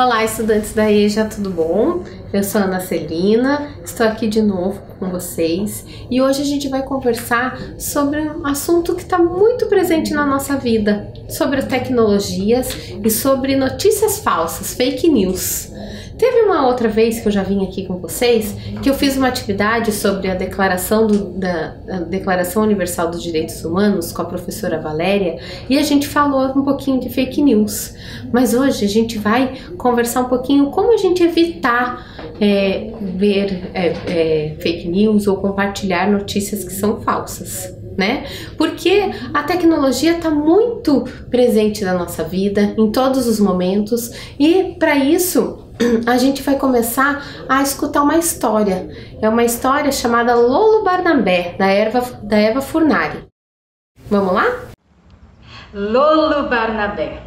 Olá, estudantes da EJA, tudo bom? Eu sou a Ana Celina, estou aqui de novo com vocês e hoje a gente vai conversar sobre um assunto que está muito presente na nossa vida, sobre as tecnologias e sobre notícias falsas, fake news. Teve uma outra vez que eu já vim aqui com vocês, que eu fiz uma atividade sobre a Declaração Universal dos Direitos Humanos com a professora Valéria e a gente falou um pouquinho de fake news. Mas hoje a gente vai conversar um pouquinho como a gente evitar ver fake news ou compartilhar notícias que são falsas, né? Porque a tecnologia está muito presente na nossa vida, em todos os momentos, e para isso a gente vai começar a escutar uma história. É uma história chamada Lolo Barnabé, da Eva Furnari. Vamos lá? Lolo Barnabé,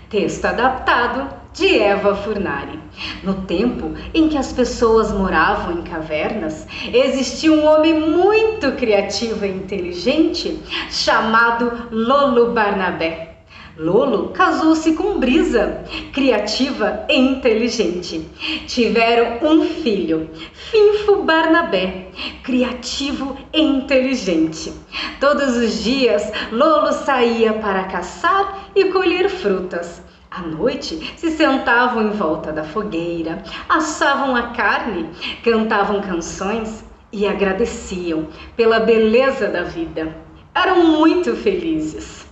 texto adaptado de Eva Furnari. No tempo em que as pessoas moravam em cavernas, existia um homem muito criativo e inteligente chamado Lolo Barnabé. Lolo casou-se com Brisa, criativa e inteligente. Tiveram um filho, Finfo Barnabé, criativo e inteligente. Todos os dias, Lolo saía para caçar e colher frutas. À noite, se sentavam em volta da fogueira, assavam a carne, cantavam canções e agradeciam pela beleza da vida. Eram muito felizes.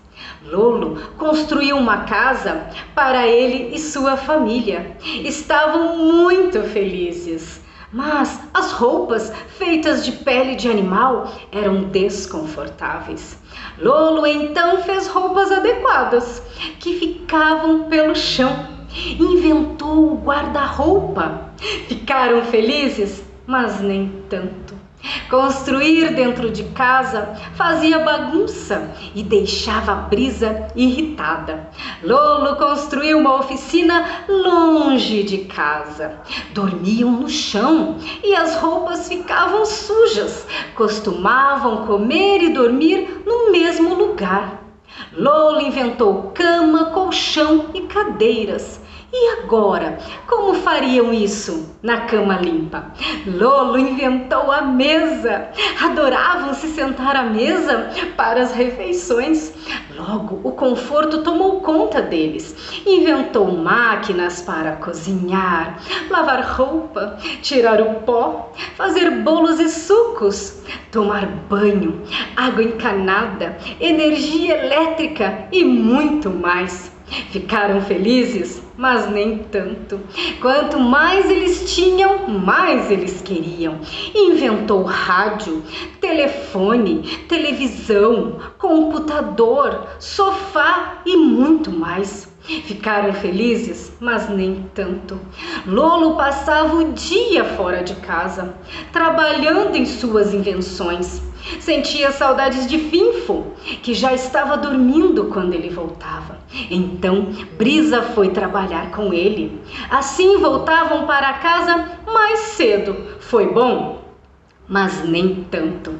Lolo construiu uma casa para ele e sua família. Estavam muito felizes, mas as roupas feitas de pele de animal eram desconfortáveis. Lolo então fez roupas adequadas, que ficavam pelo chão. Inventou o guarda-roupa. Ficaram felizes, mas nem tanto. Construir dentro de casa fazia bagunça e deixava a Brisa irritada. Lolo construiu uma oficina longe de casa. Dormiam no chão e as roupas ficavam sujas. Costumavam comer e dormir no mesmo lugar. Lolo inventou cama, colchão e cadeiras. E agora, como fariam isso na cama limpa? Lolo inventou a mesa. Adoravam se sentar à mesa para as refeições. Logo, o conforto tomou conta deles. Inventou máquinas para cozinhar, lavar roupa, tirar o pó, fazer bolos e sucos, tomar banho, água encanada, energia elétrica e muito mais. Ficaram felizes, mas nem tanto. Quanto mais eles tinham, mais eles queriam. Inventou rádio, telefone, televisão, computador, sofá e muito mais. Ficaram felizes, mas nem tanto. Lolo passava o dia fora de casa, trabalhando em suas invenções. Sentia saudades de Finfo, que já estava dormindo quando ele voltava. Então, Brisa foi trabalhar com ele. Assim voltavam para casa mais cedo. Foi bom, mas nem tanto.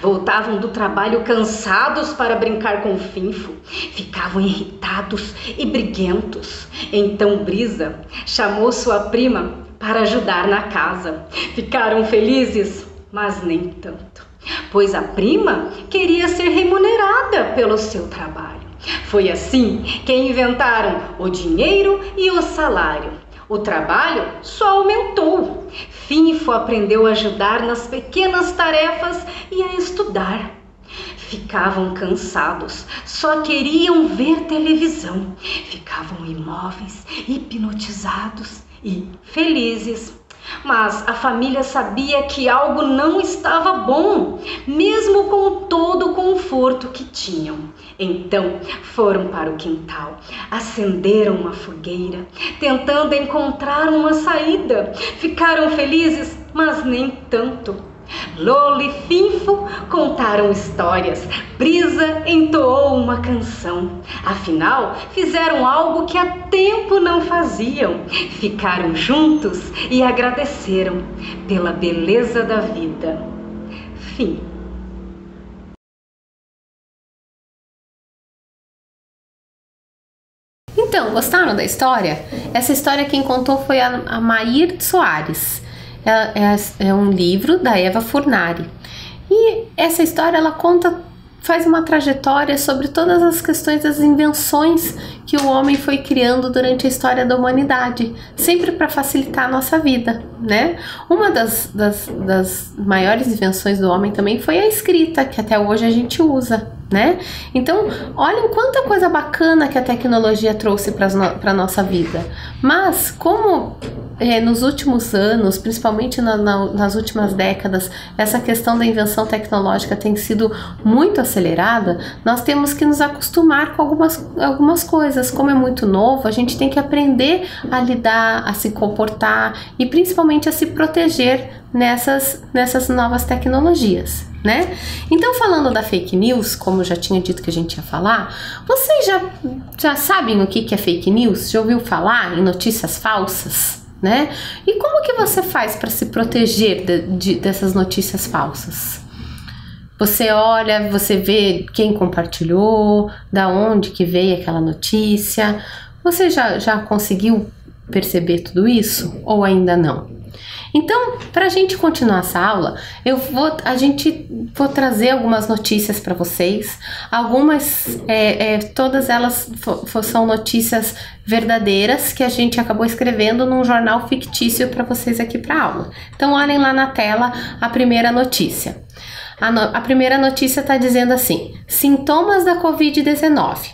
Voltavam do trabalho cansados para brincar com Finfo. Ficavam irritados e briguentos. Então Brisa chamou sua prima para ajudar na casa. Ficaram felizes, mas nem tanto, pois a prima queria ser remunerada pelo seu trabalho. Foi assim que inventaram o dinheiro e o salário. O trabalho só aumentou. Finfo aprendeu a ajudar nas pequenas tarefas e a estudar. Ficavam cansados, só queriam ver televisão. Ficavam imóveis, hipnotizados e felizes. Mas a família sabia que algo não estava bom, mesmo com todo o conforto que tinham. Então foram para o quintal, acenderam uma fogueira, tentando encontrar uma saída. Ficaram felizes, mas nem tanto. Lolo e Finfo contaram histórias, Brisa entoou uma canção. Afinal, fizeram algo que há tempo não faziam. Ficaram juntos e agradeceram pela beleza da vida. Fim. Então, gostaram da história? Essa história quem contou foi a Mair Soares. É um livro da Eva Furnari. E essa história ela faz uma trajetória sobre todas as questões das invenções que o homem foi criando durante a história da humanidade, sempre para facilitar a nossa vida, né? Uma das maiores invenções do homem também foi a escrita, que até hoje a gente usa, né? Então, olhem quanta coisa bacana que a tecnologia trouxe para a nossa vida. Mas, como nos últimos anos, principalmente nas últimas décadas, essa questão da invenção tecnológica tem sido muito acelerada, nós temos que nos acostumar com algumas coisas. Como é muito novo, a gente tem que aprender a lidar, a se comportar e principalmente a se proteger nessas novas tecnologias, né? Então, falando da fake news, como eu já tinha dito que a gente ia falar, vocês já sabem o que é fake news? Já ouviu falar em notícias falsas? Né? E como que você faz para se proteger dessas notícias falsas? Você olha, você vê quem compartilhou, da onde que veio aquela notícia. Você já conseguiu perceber tudo isso ou ainda não? Então, para a gente continuar essa aula, vou trazer algumas notícias para vocês. Algumas, todas elas são notícias verdadeiras que a gente acabou escrevendo num jornal fictício para vocês aqui para aula. Então, olhem lá na tela a primeira notícia. A primeira notícia está dizendo assim: sintomas da Covid-19.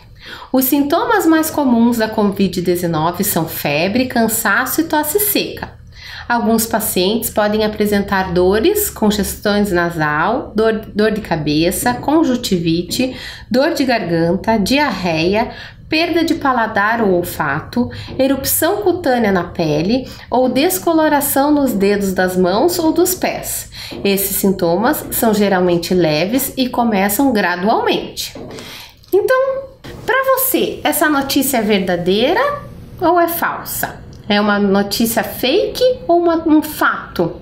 Os sintomas mais comuns da Covid-19 são febre, cansaço e tosse seca. Alguns pacientes podem apresentar dores, congestões nasal, dor de cabeça, conjuntivite, dor de garganta, diarreia, perda de paladar ou olfato, erupção cutânea na pele ou descoloração nos dedos das mãos ou dos pés. Esses sintomas são geralmente leves e começam gradualmente. Então, para você, essa notícia é verdadeira ou é falsa? É uma notícia fake ou um fato?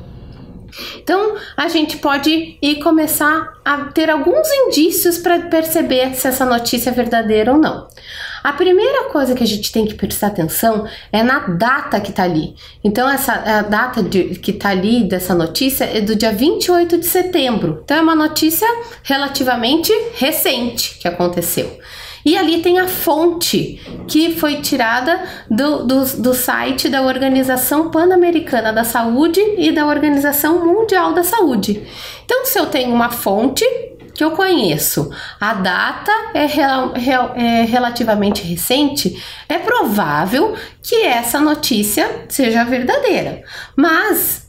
Então, a gente pode começar a ter alguns indícios para perceber se essa notícia é verdadeira ou não. A primeira coisa que a gente tem que prestar atenção é na data que está ali. Então, a data que está ali dessa notícia é do dia 28 de setembro. Então, é uma notícia relativamente recente que aconteceu. E ali tem a fonte, que foi tirada do site da Organização Pan-Americana da Saúde e da Organização Mundial da Saúde. Então, se eu tenho uma fonte que eu conheço, a data é relativamente recente, é provável que essa notícia seja verdadeira. Mas,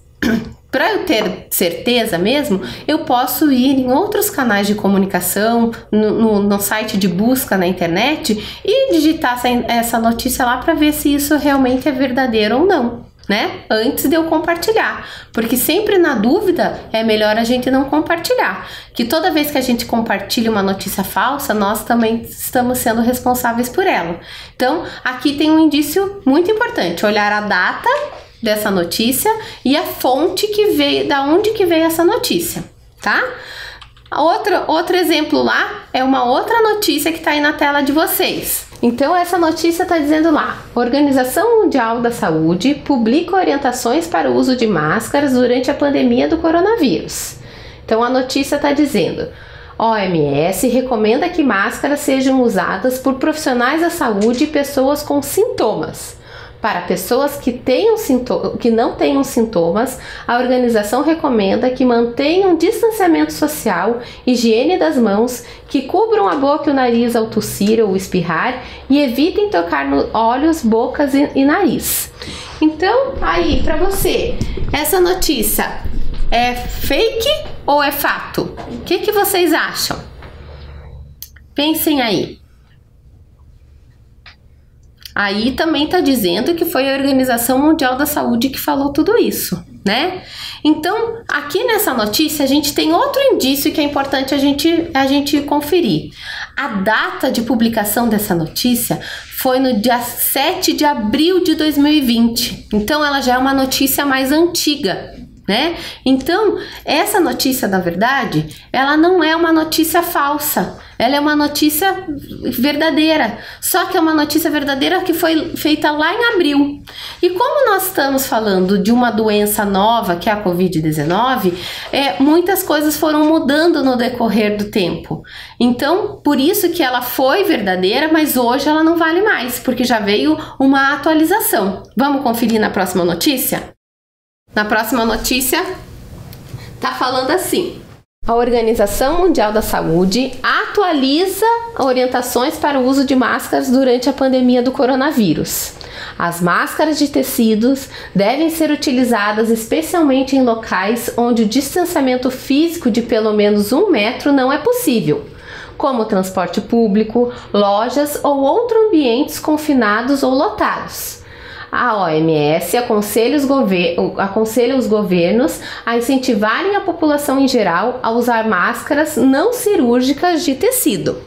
para eu ter certeza mesmo, eu posso ir em outros canais de comunicação, no site de busca na internet e digitar essa notícia lá para ver se isso realmente é verdadeiro ou não, né? Antes de eu compartilhar, porque sempre na dúvida é melhor a gente não compartilhar, que toda vez que a gente compartilha uma notícia falsa, nós também estamos sendo responsáveis por ela. Então, aqui tem um indício muito importante, olhar a data dessa notícia e a fonte que veio, da onde que veio essa notícia, tá? Outro exemplo lá é uma outra notícia que está aí na tela de vocês. Então, essa notícia está dizendo lá: Organização Mundial da Saúde publica orientações para o uso de máscaras durante a pandemia do coronavírus. Então, a notícia está dizendo: OMS recomenda que máscaras sejam usadas por profissionais da saúde e pessoas com sintomas. Para pessoas que não tenham sintomas, a organização recomenda que mantenham distanciamento social, higiene das mãos, que cubram a boca e o nariz ao tossir ou espirrar e evitem tocar nos olhos, bocas e nariz. Então, aí, para você, essa notícia é fake ou é fato? O que vocês acham? Pensem aí. Aí também está dizendo que foi a Organização Mundial da Saúde que falou tudo isso, né? Então, aqui nessa notícia, a gente tem outro indício que é importante a gente conferir. A data de publicação dessa notícia foi no dia 7 de abril de 2020. Então, ela já é uma notícia mais antiga, né? Então, essa notícia, na verdade, ela não é uma notícia falsa, ela é uma notícia verdadeira, só que é uma notícia verdadeira que foi feita lá em abril. E como nós estamos falando de uma doença nova, que é a Covid-19, muitas coisas foram mudando no decorrer do tempo. Então, por isso que ela foi verdadeira, mas hoje ela não vale mais, porque já veio uma atualização. Vamos conferir na próxima notícia? Na próxima notícia, tá falando assim: a Organização Mundial da Saúde atualiza orientações para o uso de máscaras durante a pandemia do coronavírus. As máscaras de tecidos devem ser utilizadas especialmente em locais onde o distanciamento físico de pelo menos 1 metro não é possível, como transporte público, lojas ou outros ambientes confinados ou lotados. A OMS aconselha os governos a incentivarem a população em geral a usar máscaras não cirúrgicas de tecido.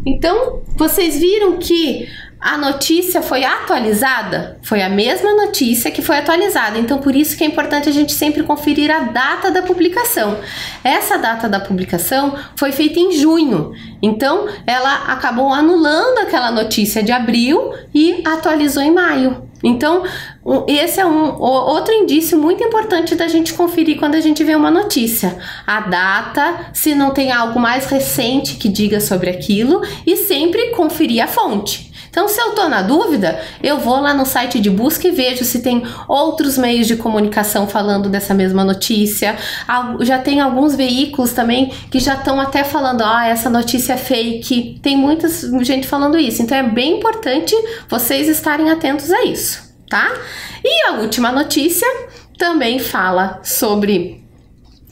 Então, vocês viram que a notícia foi atualizada? Foi a mesma notícia que foi atualizada, então por isso que é importante a gente sempre conferir a data da publicação. Essa data da publicação foi feita em junho, então ela acabou anulando aquela notícia de abril e atualizou em maio. Então, esse é outro indício muito importante da gente conferir quando a gente vê uma notícia. A data, se não tem algo mais recente que diga sobre aquilo, e sempre conferir a fonte. Então, se eu tô na dúvida, eu vou lá no site de busca e vejo se tem outros meios de comunicação falando dessa mesma notícia. Já tem alguns veículos também que já estão até falando, essa notícia é fake. Tem muita gente falando isso, então é bem importante vocês estarem atentos a isso, tá? E a última notícia também fala sobre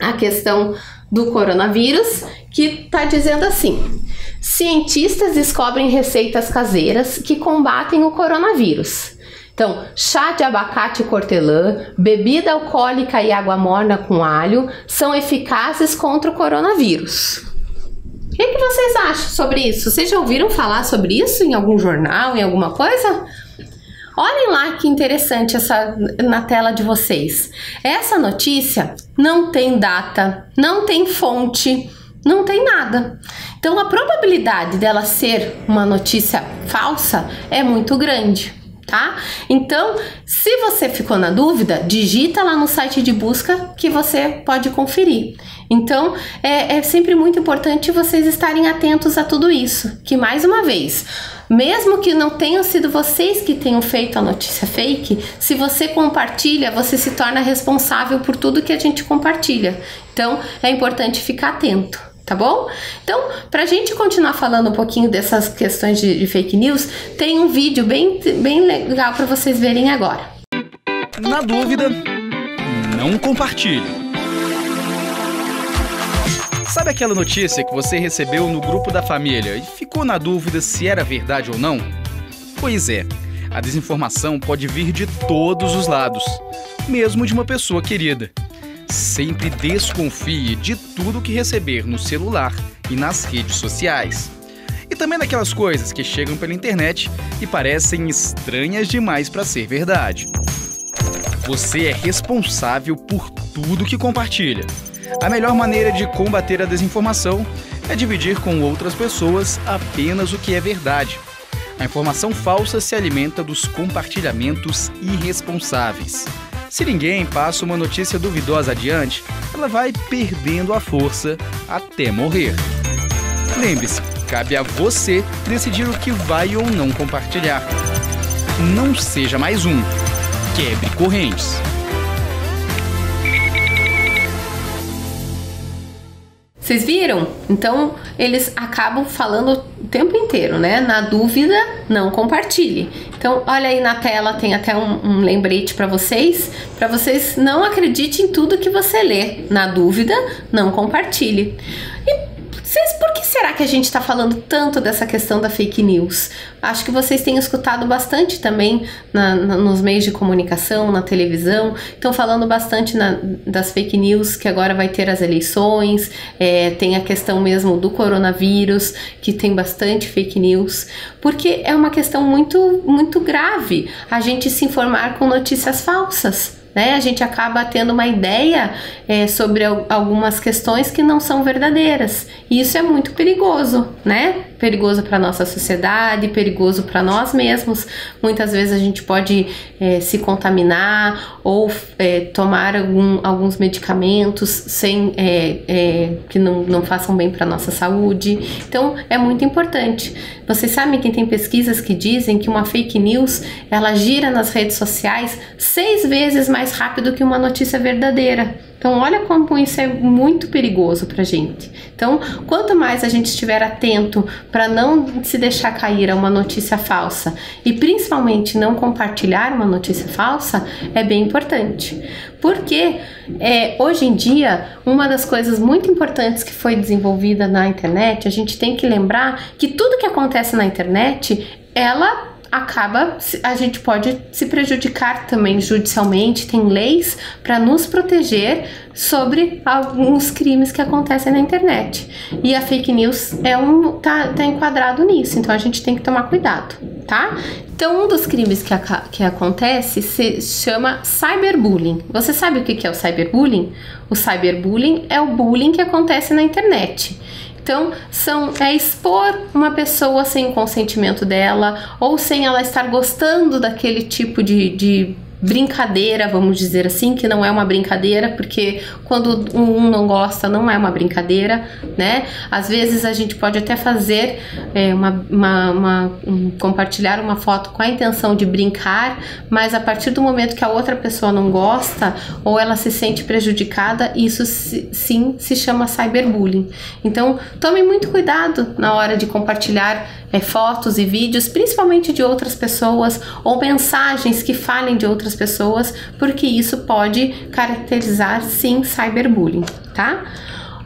a questão do coronavírus, que tá dizendo assim: cientistas descobrem receitas caseiras que combatem o coronavírus. Então, chá de abacate e hortelã, bebida alcoólica e água morna com alho são eficazes contra o coronavírus. O que vocês acham sobre isso? Vocês já ouviram falar sobre isso em algum jornal, em alguma coisa? Olhem lá que interessante na tela de vocês. Essa notícia não tem data, não tem fonte, não tem nada. Então a probabilidade dela ser uma notícia falsa é muito grande, tá? Então, se você ficou na dúvida, digita lá no site de busca que você pode conferir. Então, é sempre muito importante vocês estarem atentos a tudo isso, que mais uma vez, mesmo que não tenham sido vocês que tenham feito a notícia fake, se você compartilha, você se torna responsável por tudo que a gente compartilha. Então, é importante ficar atento, tá bom? Então, pra gente continuar falando um pouquinho dessas questões de fake news, tem um vídeo bem legal para vocês verem agora. Na dúvida, não compartilhe. Sabe aquela notícia que você recebeu no grupo da família e ficou na dúvida se era verdade ou não? Pois é, a desinformação pode vir de todos os lados, mesmo de uma pessoa querida. Sempre desconfie de tudo que receber no celular e nas redes sociais. E também daquelas coisas que chegam pela internet e parecem estranhas demais para ser verdade. Você é responsável por tudo que compartilha. A melhor maneira de combater a desinformação é dividir com outras pessoas apenas o que é verdade. A informação falsa se alimenta dos compartilhamentos irresponsáveis. Se ninguém passa uma notícia duvidosa adiante, ela vai perdendo a força até morrer. Lembre-se, cabe a você decidir o que vai ou não compartilhar. Não seja mais um. Quebre correntes. Vocês viram? Então, eles acabam falando o tempo inteiro, né? Na dúvida, não compartilhe. Então, olha aí na tela, tem até um lembrete para vocês não acreditem em tudo que você lê. Na dúvida, não compartilhe. E por que será que a gente está falando tanto dessa questão da fake news? Acho que vocês têm escutado bastante também nos meios de comunicação, na televisão. Estão falando bastante das fake news, que agora vai ter as eleições, tem a questão mesmo do coronavírus, que tem bastante fake news, porque é uma questão muito, muito grave a gente se informar com notícias falsas. né? A gente acaba tendo uma ideia sobre algumas questões que não são verdadeiras. E isso é muito perigoso, né? Perigoso para nossa sociedade, perigoso para nós mesmos. Muitas vezes a gente pode se contaminar ou tomar alguns medicamentos sem que não façam bem para nossa saúde. Então é muito importante. Vocês sabem que tem pesquisas que dizem que uma fake news ela gira nas redes sociais 6 vezes mais rápido que uma notícia verdadeira. Então olha como isso é muito perigoso pra gente. Então quanto mais a gente estiver atento para não se deixar cair a uma notícia falsa e principalmente não compartilhar uma notícia falsa, é bem importante. Porque hoje em dia, uma das coisas muito importantes que foi desenvolvida na internet, a gente tem que lembrar que tudo que acontece na internet, a gente pode se prejudicar também judicialmente, tem leis para nos proteger sobre alguns crimes que acontecem na internet. E a fake news tá enquadrado nisso, então a gente tem que tomar cuidado, tá? Então um dos crimes que acontece se chama cyberbullying. Você sabe o que é o cyberbullying? O cyberbullying é o bullying que acontece na internet. Então, é expor uma pessoa sem o consentimento dela ou sem ela estar gostando daquele tipo de brincadeira, vamos dizer assim, que não é uma brincadeira, porque quando um não gosta, não é uma brincadeira, né? Às vezes a gente pode até fazer compartilhar uma foto com a intenção de brincar, mas a partir do momento que a outra pessoa não gosta ou ela se sente prejudicada, isso sim se chama cyberbullying. Então, tome muito cuidado na hora de compartilhar fotos e vídeos, principalmente de outras pessoas ou mensagens que falem de outras pessoas, porque isso pode caracterizar sim cyberbullying, tá?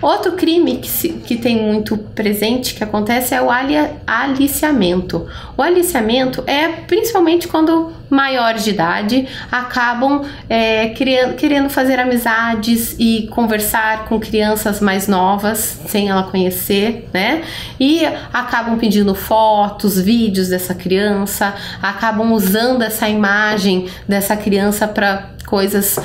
Outro crime que tem muito presente, que acontece, é o aliciamento. O aliciamento é principalmente quando maiores de idade acabam querendo fazer amizades e conversar com crianças mais novas, sem ela conhecer, né? E acabam pedindo fotos, vídeos dessa criança, acabam usando essa imagem dessa criança para coisas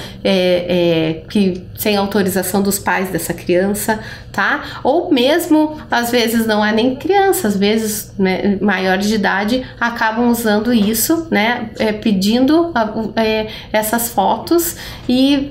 que sem autorização dos pais dessa criança, tá? Ou mesmo, às vezes não é nem criança, às vezes, né, maiores de idade acabam usando isso, né, pedindo essas fotos e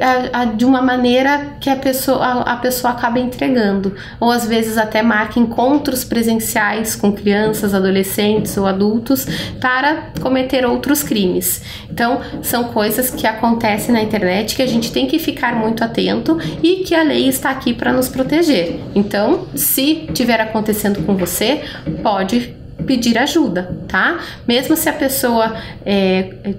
de uma maneira que a pessoa acaba entregando, ou às vezes até marca encontros presenciais com crianças, adolescentes ou adultos para cometer outros crimes. Então, são coisas que acontecem na internet que a gente tem que ficar muito atento e que a lei está aqui para nos proteger. Então, se estiver acontecendo com você, pode pedir ajuda, tá? Mesmo se a pessoa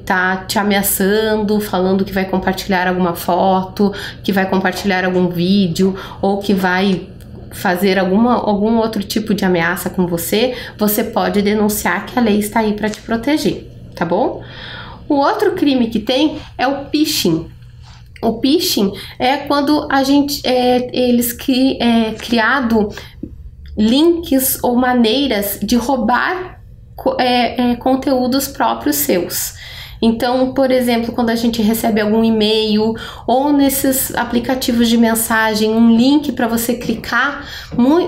tá te ameaçando, falando que vai compartilhar alguma foto, que vai compartilhar algum vídeo ou que vai fazer algum outro tipo de ameaça com você, você pode denunciar, que a lei está aí para te proteger, tá bom? O outro crime que tem é o phishing. O phishing é quando eles criado links ou maneiras de roubar conteúdos próprios seus. Então, por exemplo, quando a gente recebe algum e-mail ou nesses aplicativos de mensagem, um link para você clicar,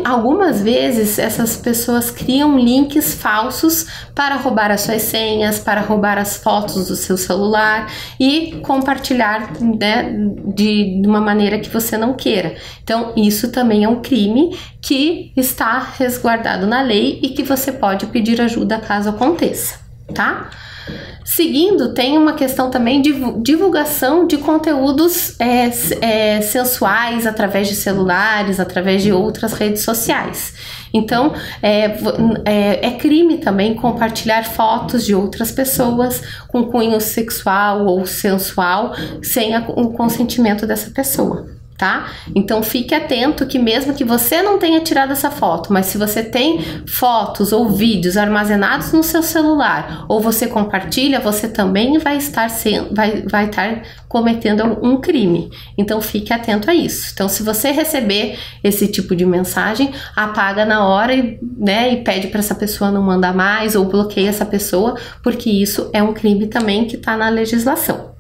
algumas vezes essas pessoas criam links falsos para roubar as suas senhas, para roubar as fotos do seu celular e compartilhar, né, de uma maneira que você não queira. Então, isso também é um crime que está resguardado na lei e que você pode pedir ajuda caso aconteça, tá? Seguindo, tem uma questão também de divulgação de conteúdos sensuais através de celulares, através de outras redes sociais. Então, é crime também compartilhar fotos de outras pessoas com cunho sexual ou sensual sem o consentimento dessa pessoa, tá? Então fique atento que mesmo que você não tenha tirado essa foto, mas se você tem fotos ou vídeos armazenados no seu celular ou você compartilha, você também vai estar cometendo um crime. Então fique atento a isso. Então se você receber esse tipo de mensagem, apaga na hora e pede para essa pessoa não mandar mais ou bloqueia essa pessoa, porque isso é um crime também que está na legislação.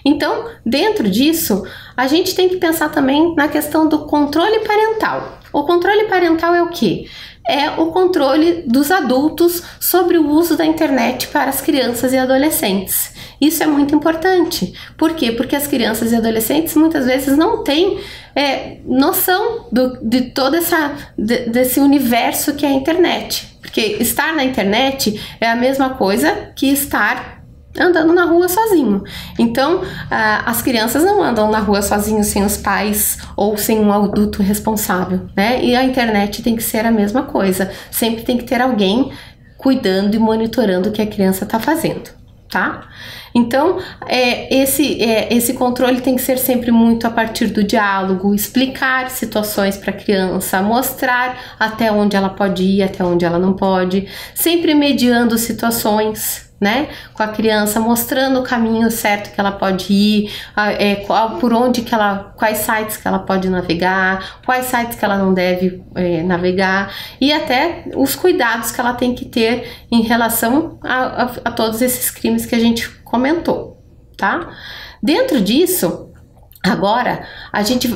Então, dentro disso, a gente tem que pensar também na questão do controle parental. O controle parental é o quê? É o controle dos adultos sobre o uso da internet para as crianças e adolescentes. Isso é muito importante. Por quê? Porque as crianças e adolescentes muitas vezes não têm noção de todo desse universo que é a internet. Porque estar na internet é a mesma coisa que estar andando na rua sozinho. Então, as crianças não andam na rua sozinhos sem os pais ou sem um adulto responsável, né? E a internet tem que ser a mesma coisa. Sempre tem que ter alguém cuidando e monitorando o que a criança está fazendo, tá? Então, esse controle tem que ser sempre muito a partir do diálogo, explicar situações para a criança, mostrar até onde ela pode ir, até onde ela não pode, sempre mediando situações, né, com a criança, mostrando o caminho certo que ela pode ir, quais sites que ela pode navegar, quais sites que ela não deve navegar, e até os cuidados que ela tem que ter em relação a todos esses crimes que a gente comentou, tá? Dentro disso, agora,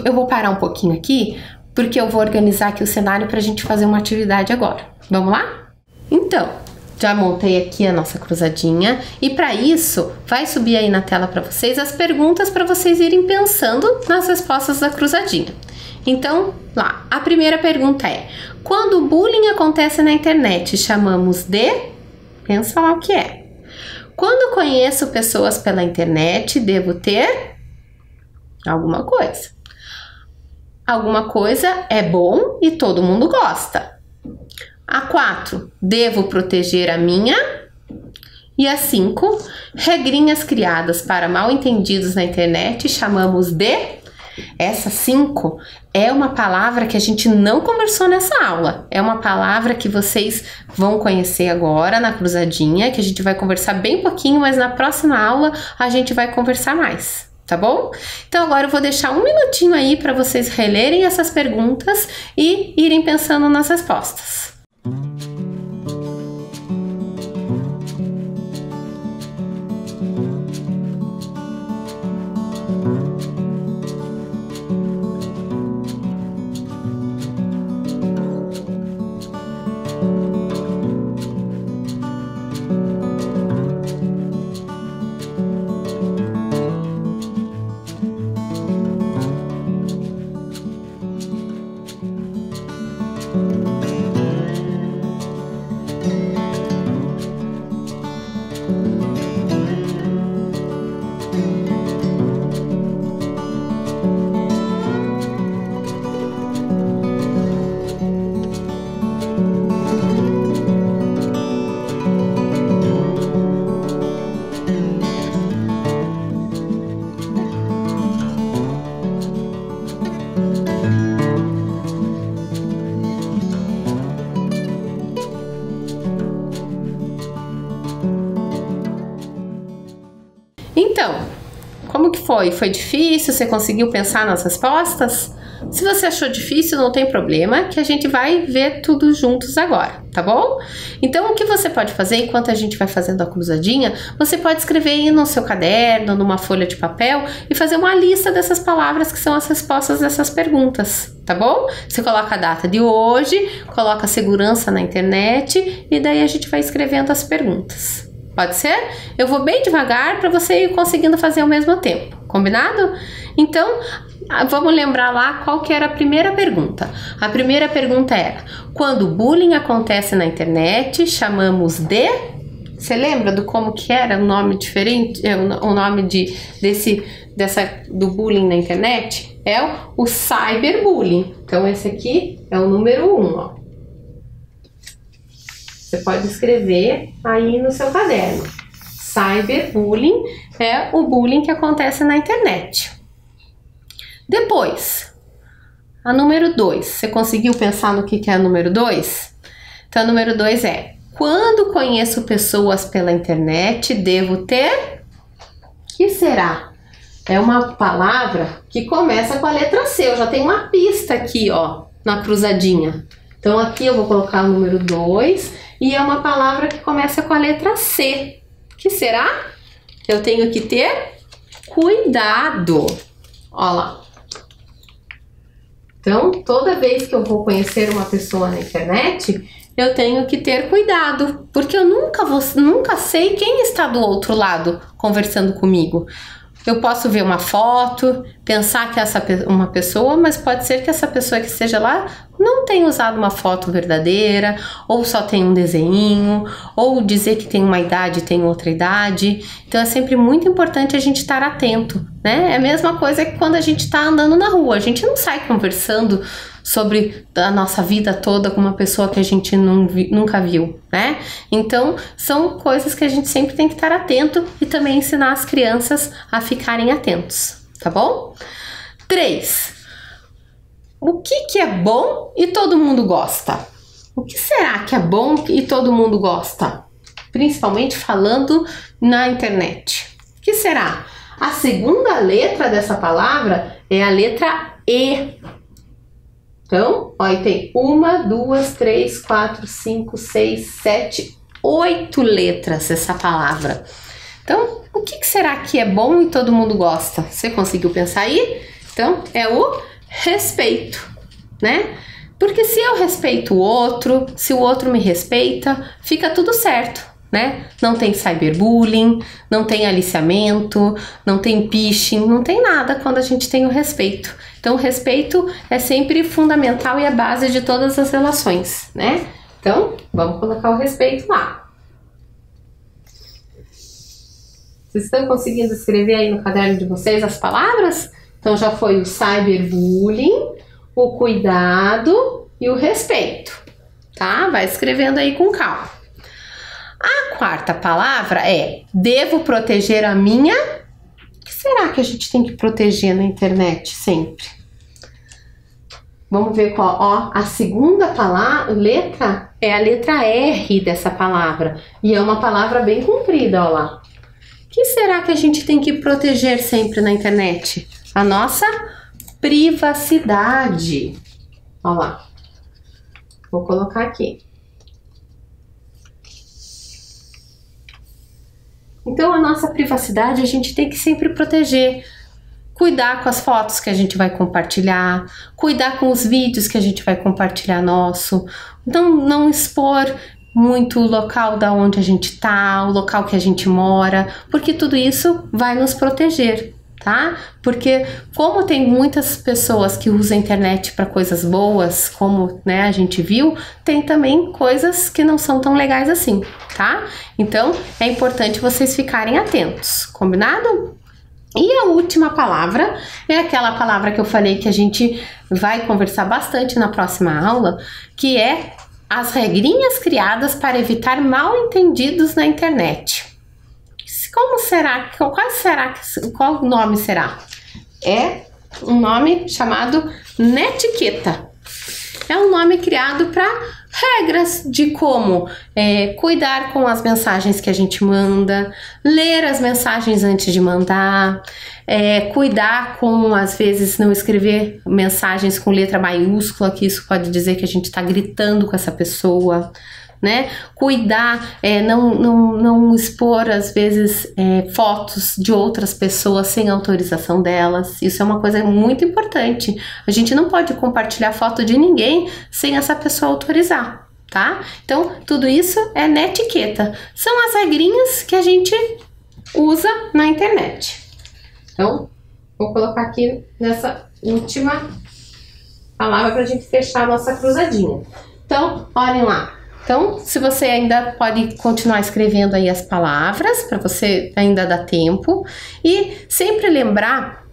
eu vou parar um pouquinho aqui, porque eu vou organizar aqui o cenário para a gente fazer uma atividade agora. Vamos lá? Então, já montei aqui a nossa cruzadinha e para isso vai subir aí na tela para vocês as perguntas para vocês irem pensando nas respostas da cruzadinha. Então, lá, a primeira pergunta é: quando o bullying acontece na internet, chamamos de... Pensa lá o que é. Quando conheço pessoas pela internet, devo ter alguma coisa. Alguma coisa é bom e todo mundo gosta. A 4, devo proteger a minha. E a 5, regrinhas criadas para mal entendidos na internet, chamamos de... Essa 5 é uma palavra que a gente não conversou nessa aula. É uma palavra que vocês vão conhecer agora na cruzadinha, que a gente vai conversar bem pouquinho, mas na próxima aula a gente vai conversar mais. Tá bom? Então agora eu vou deixar um minutinho aí para vocês relerem essas perguntas e irem pensando nas respostas. Então, como que foi? Foi difícil? Você conseguiu pensar nas respostas? Se você achou difícil, não tem problema, que a gente vai ver tudo juntos agora, tá bom? Então, o que você pode fazer enquanto a gente vai fazendo a cruzadinha, você pode escrever aí no seu caderno, numa folha de papel e fazer uma lista dessas palavras que são as respostas dessas perguntas, tá bom? Você coloca a data de hoje, coloca segurança na internet e daí a gente vai escrevendo as perguntas. Pode ser? Eu vou bem devagar para você ir conseguindo fazer ao mesmo tempo, combinado? Então, vamos lembrar lá qual que era a primeira pergunta. A primeira pergunta era: quando o bullying acontece na internet, chamamos de... Você lembra do como que era o nome diferente? O nome do bullying na internet? É o cyberbullying. Então, esse aqui é o número 1, ó. Você pode escrever aí no seu caderno. Cyberbullying é o bullying que acontece na internet. Depois, a número 2. Você conseguiu pensar no que é a número 2? Então, a número 2 é: quando conheço pessoas pela internet, devo ter... O que será? É uma palavra que começa com a letra C. Eu já tenho uma pista aqui, ó, na cruzadinha. Então, aqui eu vou colocar o número 2 e é uma palavra que começa com a letra C. O que será? Eu tenho que ter cuidado. Ó lá. Então, toda vez que eu vou conhecer uma pessoa na internet, eu tenho que ter cuidado, porque eu nunca sei quem está do outro lado conversando comigo. Eu posso ver uma foto, pensar que essa é uma pessoa, mas pode ser que essa pessoa que esteja lá não tenha usado uma foto verdadeira, ou só tem um desenho, ou dizer que tem uma idade e tem outra idade. Então é sempre muito importante a gente estar atento, né? É a mesma coisa que quando a gente está andando na rua, a gente não sai conversando sobre a nossa vida toda com uma pessoa que a gente nunca viu, né? Então, são coisas que a gente sempre tem que estar atento e também ensinar as crianças a ficarem atentos, tá bom? 3. O que é bom e todo mundo gosta? O que será que é bom e todo mundo gosta? Principalmente falando na internet. O que será? A segunda letra dessa palavra é a letra E. Então, ó, aí tem 1, 2, 3, 4, 5, 6, 7, 8 letras essa palavra. Então, o que será que é bom e todo mundo gosta? Você conseguiu pensar aí? Então, é o respeito, né? Porque se eu respeito o outro, se o outro me respeita, fica tudo certo, né? Não tem cyberbullying, não tem aliciamento, não tem phishing, não tem nada quando a gente tem o respeito. Então, o respeito é sempre fundamental e a base de todas as relações, né? Então, vamos colocar o respeito lá. Vocês estão conseguindo escrever aí no caderno de vocês as palavras? Então, já foi o cyberbullying, o cuidado e o respeito, tá? Vai escrevendo aí com calma. A quarta palavra é devo proteger a minha... O que será que a gente tem que proteger na internet sempre? Vamos ver qual, ó, a segunda letra é a letra R dessa palavra. E é uma palavra bem comprida, ó lá. O que será que a gente tem que proteger sempre na internet? A nossa privacidade. Ó lá. Vou colocar aqui. Então, a nossa privacidade a gente tem que sempre proteger. Cuidar com as fotos que a gente vai compartilhar, cuidar com os vídeos que a gente vai compartilhar nosso, não expor muito o local da onde a gente tá, o local que a gente mora, porque tudo isso vai nos proteger, tá? Porque como tem muitas pessoas que usam a internet para coisas boas, como, né, a gente viu, tem também coisas que não são tão legais assim, tá? Então, é importante vocês ficarem atentos, combinado? E a última palavra é aquela palavra que eu falei que a gente vai conversar bastante na próxima aula, que é as regrinhas criadas para evitar mal-entendidos na internet. Como será? Qual nome será? É um nome chamado netiqueta. É um nome criado para regras de como cuidar com as mensagens que a gente manda, ler as mensagens antes de mandar, cuidar com, às vezes, não escrever mensagens com letra maiúscula, que isso pode dizer que a gente está gritando com essa pessoa, né? Cuidar, não expor, às vezes, fotos de outras pessoas sem autorização delas. Isso é uma coisa muito importante. A gente não pode compartilhar foto de ninguém sem essa pessoa autorizar, tá? Então, tudo isso é netiqueta. São as regrinhas que a gente usa na internet. Então, vou colocar aqui nessa última palavra para a gente fechar a nossa cruzadinha. Então, olhem lá. Então, se você ainda pode continuar escrevendo aí as palavras, para você ainda dar tempo. E sempre lembrar,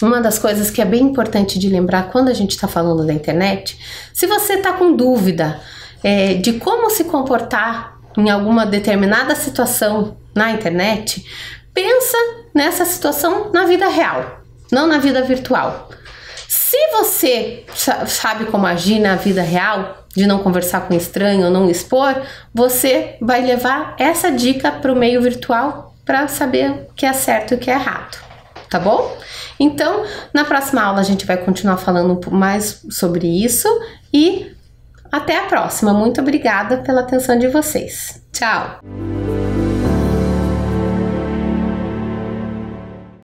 uma das coisas que é bem importante de lembrar quando a gente está falando da internet, se você está com dúvida de como se comportar em alguma determinada situação na internet, pensa nessa situação na vida real, não na vida virtual. Se você sabe como agir na vida real, de não conversar com estranho ou não expor, você vai levar essa dica para o meio virtual para saber o que é certo e o que é errado, tá bom? Então, na próxima aula a gente vai continuar falando um pouco mais sobre isso e até a próxima. Muito obrigada pela atenção de vocês. Tchau!